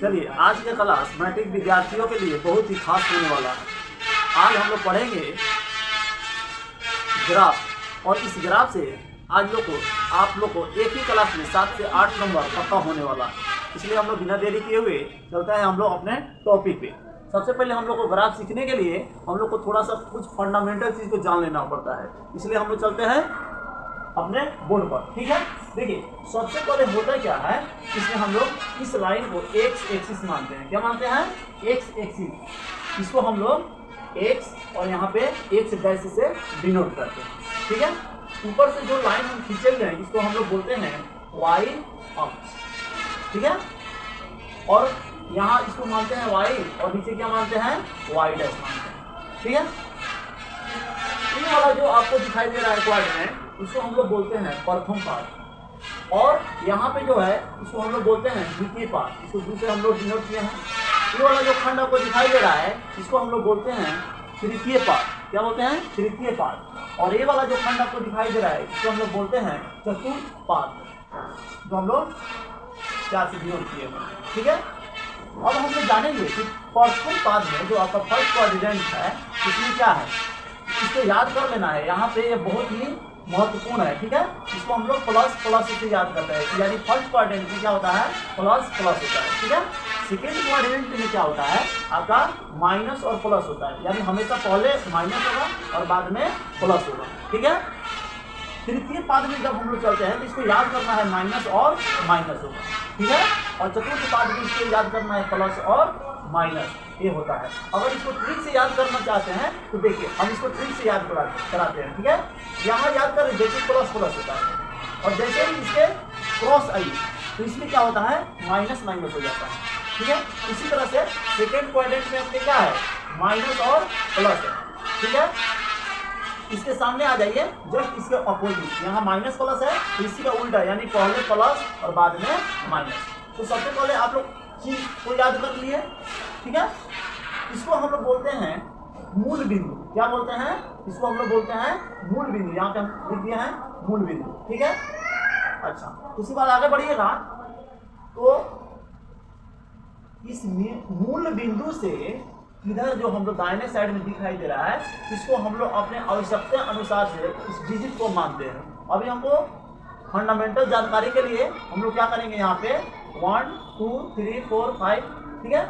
चलिए आज का क्लास मैट्रिक विद्यार्थियों के लिए बहुत ही खास होने वाला है। आज हम लोग पढ़ेंगे ग्राफ, और इस ग्राफ से आज आप लोग को एक ही क्लास में 7 से 8 नंबर पक्का होने वाला है। इसलिए हम लोग बिना देरी किए हुए चलते हैं हम लोग अपने टॉपिक पे। सबसे पहले हम लोग को ग्राफ सीखने के लिए हम लोग को थोड़ा सा कुछ फंडामेंटल चीज़ को जान लेना पड़ता है। इसलिए हम लोग चलते हैं अपने बोर्ड पर, ठीक है। देखिए सबसे पहले होता क्या है, इसमें हम लोग इस लाइन को एक्स एक्सिस मानते हैं। क्या मानते हैं? X axis. इसको हम लोग एक्स और यहाँ पे एक्स डैश से डिनोट करते हैं, ठीक है। ऊपर से जो लाइन हम खींचे हुए हैं इसको हम लोग बोलते हैं वाई अक्ष, ठीक है। और यहाँ इसको मानते हैं वाई और नीचे क्या मानते हैं? वाई डैश मानते हैं, ठीक है। ये वाला जो आपको दिखाई दे रहा है क्वाड्रेंट, इसको हम लोग बोलते हैं प्रथम पाद, और यहाँ पे जो है इसको हम लोग बोलते हैं द्वितीय पाद। इसको दूसरे हम लोग डिनोट किए हैं। ये वाला जो खंड आपको दिखाई दे रहा है इसको हम लोग बोलते हैं तृतीय पाद। क्या बोलते हैं? तृतीय पाद। और ये वाला जो खंड आपको दिखाई दे रहा है इसको हम लोग बोलते हैं चतुर्थ पाद, जो हम लोग 4 से डिनोट किए हैं, ठीक है। अब हम लोग जानेंगे कि प्रथम पाद में जो आपका फर्स्ट क्वाड्रेंट है इसमें क्या है, इसको याद कर लेना है। यहाँ पे ये बहुत ही महत्वपूर्ण है, ठीक है। इसको हम लोग प्लस प्लस से याद करते हैं, यानी फर्स्ट क्वाड्रेंट में क्या होता है? प्लस प्लस होता है, ठीक है। सेकेंड क्वाड्रेंट में क्या होता है? आपका माइनस और प्लस होता है, यानी हमेशा पहले माइनस होगा और बाद में प्लस होगा, ठीक है। तृतीय पाद में जब हम लोग चलते हैं तो इसको याद करना है माइनस और माइनस होगा, ठीक है। और चतुर्थ पाद में इसको याद करना है प्लस और माइनस, ये होता है। अगर इसको ट्रिक से याद करना चाहते हैं तो देखिए हम इसको ट्रिक से याद कराते हैं, ठीक है। यहाँ याद करें, देखिए प्लस प्लस होता है और जैसे ही इसके क्रॉस आई तो इसमें क्या होता है? माइनस माइनस हो जाता है, ठीक है। इसी तरह से सेकेंड क्वाड्रेंट में अपने क्या है? माइनस और प्लस है, ठीक है। इसके सामने आ जाइए, जस्ट इसके अपोजिट, यहाँ माइनस प्लस है तो इसी का उल्टा, यानी पहले प्लस और बाद में माइनस। तो सबसे पहले आप लोग चीज को याद कर लिए, ठीक है। इसको हम लोग बोलते हैं मूल बिंदु। क्या बोलते हैं? इसको हम लोग बोलते हैं मूल बिंदु। यहाँ पे हम लिख दिए हैं मूल बिंदु, ठीक है। अच्छा, उसी बात आगे बढ़िएगा तो इस मूल बिंदु से इधर जो हम लोग दाहिने साइड में दिखाई दे रहा है इसको हम लोग अपने आवश्यकता अनुसार से इस डिजिट को मानते हैं। अभी हमको फंडामेंटल जानकारी के लिए हम लोग क्या करेंगे, यहाँ पे 1 2 3 4 5, ठीक है।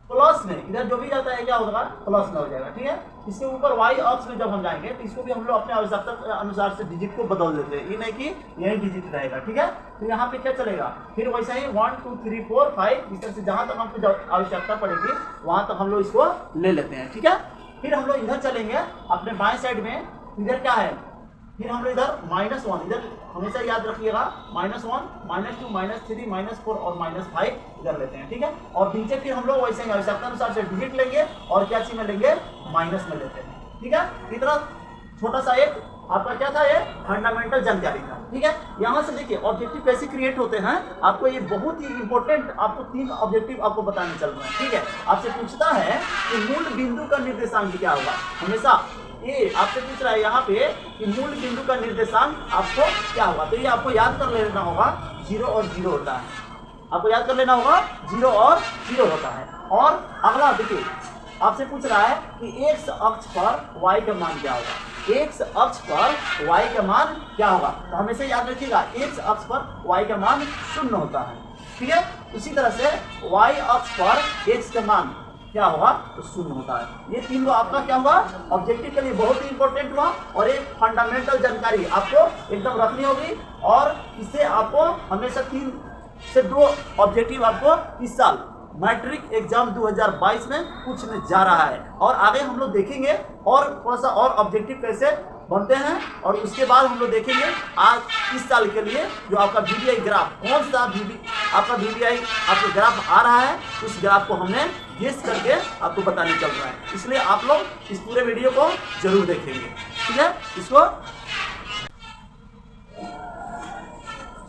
प्लस में इधर जो भी जाता है क्या होगा? प्लस में हो जाएगा, ठीक है। इसके ऊपर वाई अक्ष में जब हम जाएंगे तो इसको भी हम लोग अपने आवश्यकता अनुसार से डिजिट को बदल देते हैं, ये नहीं कि यही डिजिट रहेगा, ठीक है। तो यहाँ पे क्या चलेगा, फिर वैसा ही 1 2 3 4 5 इस तरह से जहाँ तक हमको आवश्यकता पड़ेगी वहाँ तक हम लोग इसको ले लेते हैं, ठीक है। फिर हम लोग इधर चलेंगे अपने बाएं साइड में, इधर क्या है? फिर हम लोग इधर -1, इधर हमेशा याद रखिएगा -1 -2 -3 -4 और -5 इधर लेते हैं, ठीक है। और नीचे फिर हम लोग वैसे ही आवश्यकता अनुसार से डिजिट लेंगे और क्या चीज में लेंगे? माइनस में लेते हैं, ठीक है। इतना छोटा सा एक आपका क्या था? ये फंडामेंटल जानकारी था, ठीक है। यहाँ से देखिए ऑब्जेक्टिव कैसे क्रिएट होते हैं, आपको ये बहुत ही इंपॉर्टेंट, आपको 3 ऑब्जेक्टिव आपको बताने चल रहे हैं, ठीक है। आपसे पूछता है कि मूल बिंदु का निर्देशांक क्या होगा। हमेशा ये आपसे पूछ रहा है यहाँ पे कि मूल बिंदु का निर्देशांक आपको क्या होगा, तो ये आपको याद कर लेना होगा 0 और 0 होता है। आपको याद कर लेना होगा 0 और 0 होता है। और अगला देखिए आपसे पूछ रहा है कि x अक्ष पर y का मान क्या होगा। x अक्ष पर y का मान क्या होगा, तो हमेशा याद रखिएगा x अक्ष पर y का मान 0 होता है, ठीक है। उसी तरह से y अक्ष पर x का मान क्या होगा? तो 0 होता है। ये 3 आपका क्या हुआ? ऑब्जेक्टिव के लिए बहुत ही इंपॉर्टेंट हुआ और एक फंडामेंटल जानकारी आपको एकदम रखनी होगी। और इससे आपको हमेशा 3 से 2 ऑब्जेक्टिव आपको इस साल मैट्रिक एग्जाम 2022 में पूछने जा रहा है। और आगे हम लोग देखेंगे और थोड़ा सा और ऑब्जेक्टिव कैसे बनते हैं, और उसके बाद हम लोग देखेंगे आज इस साल के लिए जो आपका VBI ग्राफ, कौन सा आपका VBI आपका ग्राफ आ रहा है, उस ग्राफ को हमने गेस करके आपको बताने चल रहा है। इसलिए आप लोग इस पूरे वीडियो को जरूर देखेंगे, ठीक है। इसको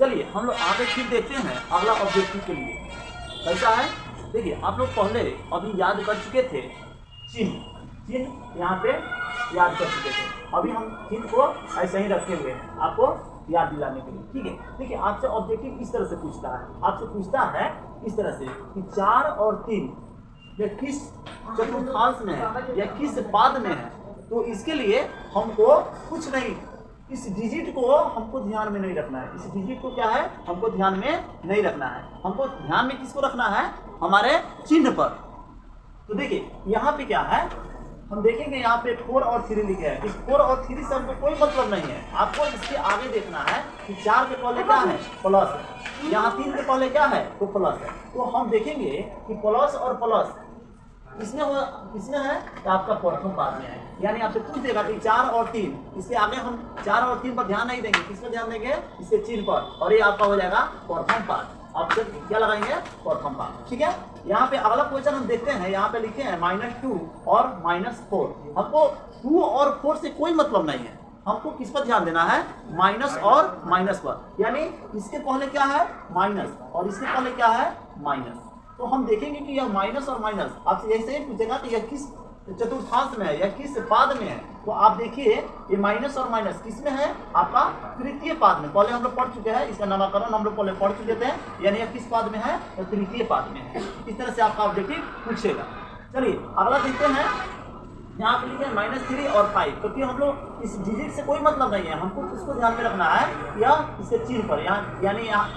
चलिए हम लोग आगे फिर देखते हैं अगला ऑब्जेक्टिव के लिए कैसा है। देखिए आप लोग पहले अभी याद कर चुके थे चिन्ह यहाँ पे याद कर चुके थे। अभी हम चिन्ह को ऐसे ही रखे हुए हैं, आपको याद दिलाने के लिए, ठीक है। देखिए आपसे ऑब्जेक्टिव इस तरह से पूछता है, आपसे पूछता है इस तरह से कि 4 और 3 या किस चतुर्थांश में है या किस पाद में है, तो इसके लिए हमको कुछ नहीं, इस डिजिट को हमको ध्यान में नहीं रखना है। इस डिजिट को क्या है, हमको ध्यान में नहीं रखना है। हमको ध्यान में किसको रखना है, हमारे चिन्ह पर। तो देखिए यहाँ पे क्या है, हम देखेंगे यहाँ पे 4 और 3 लिखे हैं। इस 4 और 3 से हमको कोई मतलब नहीं है। आपको इसके आगे देखना है कि 4 के पहले क्या है, प्लस है, यहाँ 3 के पहले क्या है, तो प्लस है। तो हम देखेंगे कि प्लस और प्लस किसमें है, तो आपका प्रथम पाद में है। यानी आपसे पूछ देगा कि 4 और 3, इसके आगे हम 4 और 3 पर ध्यान नहीं देंगे, किस पर ध्यान देंगे, इसके चिन्ह पर, और ये आपका हो जाएगा प्रथम पाद। ऑप्शन क्या लगाएंगे, प्रथम पाद, ठीक है। यहाँ पे अगला क्वेश्चन हम देखते हैं, यहाँ पे लिखे हैं -2 और -4। हमको 2 और 4 से कोई मतलब नहीं है, हमको किस पर ध्यान देना है, माइनस और माइनस पर। यानी इसके पहले क्या है, माइनस, और इसके पहले क्या है, माइनस। तो हम देखेंगे कि यह माइनस और माइनस आपसे ऐसे ही पूछेगा कि यह किस चतुर्थांश में है या किस पाद में है। तो आप देखिए ये माइनस और माइनस किस में है, आपका तृतीय पाद में। पहले हम लोग पढ़ चुके हैं, इसका नामकरण हम लोग पहले पढ़ चुके थे। यानी यह किस पाद में है, तो तृतीय पाद में है। इस तरह से आपका ऑब्जेक्टिव पूछेगा। चलिए अगला देखते हैं, यहाँ पे लिखे -3 और 5, क्योंकि हम लोग इस डिजिट से कोई मतलब नहीं है, हमको किसको ध्यान में रखना है, या इसके चिन्ह पर। यहाँ यानी यहाँ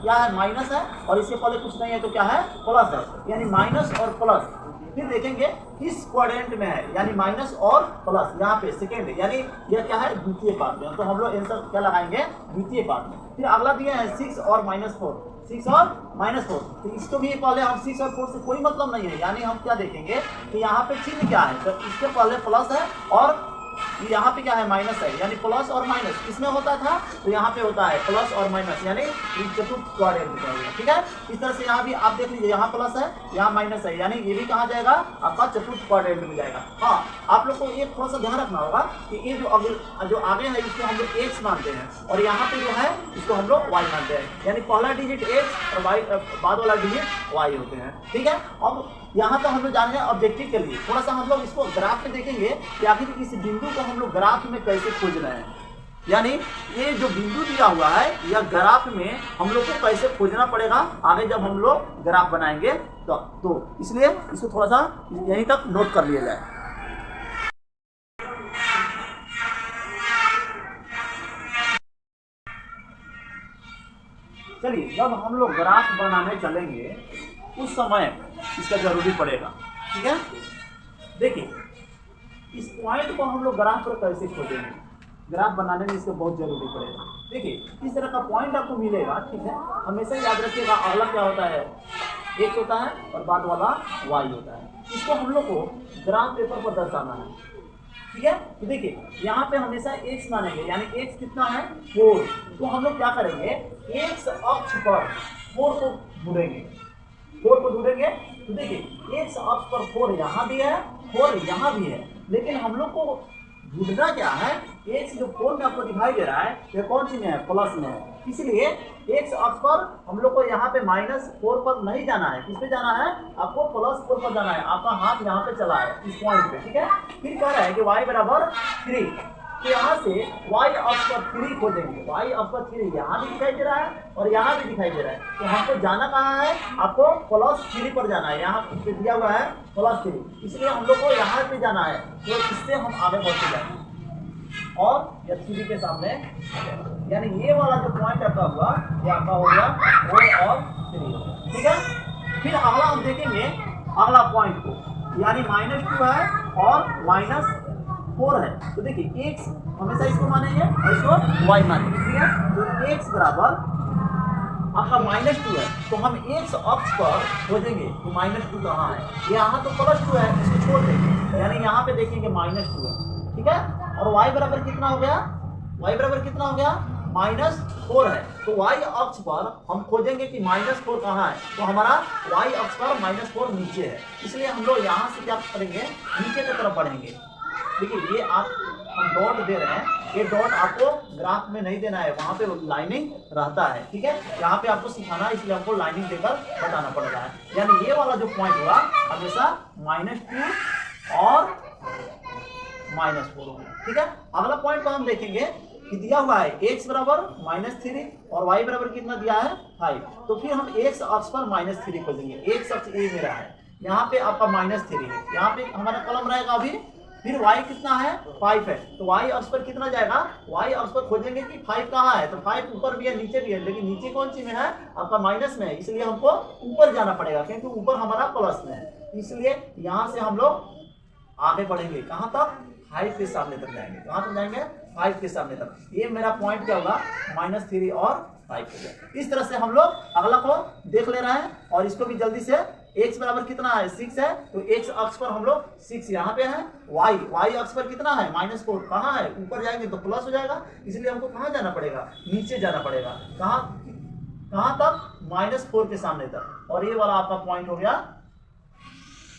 क्या है, माइनस है, और इसके पहले कुछ नहीं है तो क्या है, प्लस है। यानी माइनस और प्लस, फिर देखेंगे किस क्वाड्रेंट में है, यानी माइनस और प्लस यहाँ पे सेकेंड, यानी यह क्या है, द्वितीय पाद में। तो हम लोग आंसर क्या लगाएंगे, द्वितीय पाद में। फिर अगला दिया है 6 और -4, 6 और -4। तो इसको भी पहले हम 6 और 4 से कोई मतलब नहीं है। यानी हम क्या देखेंगे कि यहाँ पे चिन्ह क्या है, तो इसके पहले प्लस है और यहाँ पे क्या है, माइनस है। यानी प्लस और माइनस किसमें होता था, तो यहाँ पे होता है प्लस और माइनस, यानी चतुर्थ क्वाड्रेंट में जाएगा, ठीक है। इस तरह से यहाँ भी आप देख लीजिए, यहाँ प्लस है, यहाँ माइनस है, यानी ये भी कहाँ जाएगा, आपका चतुर्थ क्वाड्रेंट में जाएगा। हाँ, आप लोग को ये थोड़ा सा ध्यान रखना होगा कि ये जो आगे है इसको हम लोग x मानते हैं, और यहाँ पे जो है इसको हम लोग y मानते हैं। यानी पहला डिजिट x और y, बाद वाला डिजिट y होते हैं, ठीक है। अब यहाँ तो हम लोग जान रहे हैं ऑब्जेक्टिव के लिए, थोड़ा सा हम लोग इसको ग्राफ में देखेंगे कि आखिर इस बिंदु को हम लोग ग्राफ में कैसे खोज रहे हैं। यानी ये जो बिंदु दिया हुआ है या ग्राफ में हम लोग को कैसे खोजना पड़ेगा आगे जब हम लोग ग्राफ बनाएंगे तो इसलिए इसको थोड़ा सा यहीं तक नोट कर लिया जाए। चलिए जब हम लोग ग्राफ बनाने चलेंगे उस समय इसका जरूरी पड़ेगा, ठीक है। देखिए इस पॉइंट को हम लोग ग्राफ पर कैसे खोजेंगे, ग्राफ बनाने में इसको बहुत जरूरी पड़ेगा। देखिए इस तरह का पॉइंट आपको मिलेगा, ठीक है। हमेशा याद रखिएगा अगला क्या होता है, x होता है और बाद वाला y होता है। इसको हम लोग को ग्राफ पेपर पर दर्शाना है, ठीक है। तो देखिए यहाँ पे हमेशा x मानेंगे, यानी x कितना है, 4। तो हम लोग क्या करेंगे, x अक्ष पर 4 को ढूंढेंगे, 4 को ढूंढेंगे। तो देखिए x अक्ष पर 4 यहाँ भी है, 4 यहाँ भी है, लेकिन हम लोग को ढूंढना क्या है, x जो 4 में आपको दिखाई दे रहा है ये कौन सी में है, प्लस में है। इसलिए x अक्ष पर हम लोग को यहाँ पे -4 पर नहीं जाना है, किस पे जाना है, आपको +4 पर जाना है। आपका हाथ यहाँ पे चला है इस पॉइंट पे, ठीक है। फिर कह रहा है कि y बराबर 3, तो यहाँ से y अक्ष पर 3 खोजेंगे। y अक्ष पर 3 यहाँ भी दिखाई दे रहा है और यहाँ भी दिखाई दे रहा है, तो हमको जाना कहाँ है, आपको +3 पर जाना है। यहाँ पे दिया हुआ है +3, इसलिए हम लोग को यहाँ पे जाना है, तो इससे हम आगे बढ़ते जाएंगे और या 3 के सामने, यानी ये वाला जो पॉइंट आपका हुआ ये आपका हो गया 4 और 3, ठीक है। फिर अगला हम देखेंगे अगला पॉइंट को, यानी -2 है और -4 है। तो देखिए x हमेशा इसको मानेंगे और इसको y मानेंगे, ठीक है। तो x बराबर आपका -2 है, तो हम x अक्ष पर खोजेंगे कि -2 कहाँ है। यहाँ तो +2 है, इसको छोड़ देंगे, यानी यहाँ पे देखेंगे -2 है, ठीक है। और y बराबर कितना हो गया, y बराबर कितना हो गया, -4 है। तो y अक्ष पर हम खोजेंगे कि -4 कहाँ है, तो हमारा y अक्ष पर -4 नीचे है। इसलिए हम लोग यहाँ से क्या करेंगे, नीचे की तरफ बढ़ेंगे। देखिए ये आप हम डॉट दे रहे हैं, ये डॉट आपको ग्राफ में नहीं देना है, वहाँ पे लाइनिंग रहता है, ठीक है। यहाँ पे आपको सिखाना है, इसलिए हमको लाइनिंग देकर बताना पड़ रहा है। यानी ये वाला जो पॉइंट हुआ हमेशा -2 और -4 होगा, ठीक है। अगला पॉइंट को हम देखेंगे कि दिया हुआ है x बराबर -3 और y बराबर कितना दिया है 5। तो फिर हम x अक्ष पर -3 खोजेंगे। x अक्ष a मेरा है, यहाँ पे आपका -3 है, यहाँ पे हमारा कलम रहेगा अभी। फिर y कितना है 5 है, तो y अक्ष पर कितना जाएगा, y अक्ष पर खोजेंगे कि 5 कहाँ है, तो 5 ऊपर भी है नीचे भी है, लेकिन नीचे कौन सी में है आपका माइनस में है, इसलिए हमको ऊपर जाना पड़ेगा क्योंकि ऊपर हमारा प्लस में है। इसलिए यहाँ से हम लोग आगे बढ़ेंगे, कहाँ तक 5 के सामने तक जाएंगे। कहाँ तक जाएंगे 5 के सामने तक। ये मेरा पॉइंट क्या होगा -3 और 5 हो गया। इस तरह से हम लोग अगला को देख ले रहे हैं और इसको भी जल्दी से x बराबर कितना है 6 है, तो x अक्ष पर हम लोग 6 यहाँ पे है, y अक्ष पर कितना है -4, कहाँ है ऊपर जाएंगे तो प्लस हो जाएगा, इसलिए हमको कहाँ जाना पड़ेगा नीचे जाना पड़ेगा। कहाँ तक -4 के सामने तक। और ये वाला आपका पॉइंट हो गया।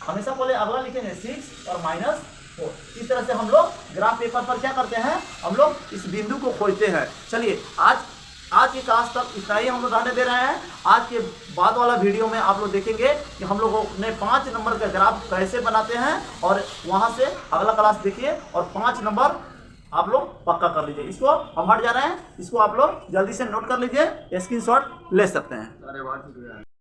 हमेशा पहले अगला लिखेंगे 6 और -4। इस तरह से हम लोग ग्राफ पेपर पर क्या करते हैं, हम लोग इस बिंदु को खोजते हैं। चलिए आज की क्लास तक इतना ही हम लोग रहने दे रहे हैं। आज के बाद वाला वीडियो में आप लोग देखेंगे कि हम लोग अपने 5 नंबर का ग्राफ कैसे बनाते हैं, और वहां से अगला क्लास देखिए और 5 नंबर आप लोग पक्का कर लीजिए। इसको हम हट जा रहे हैं, इसको आप लोग जल्दी से नोट कर लीजिए, स्क्रीनशॉट ले सकते हैं।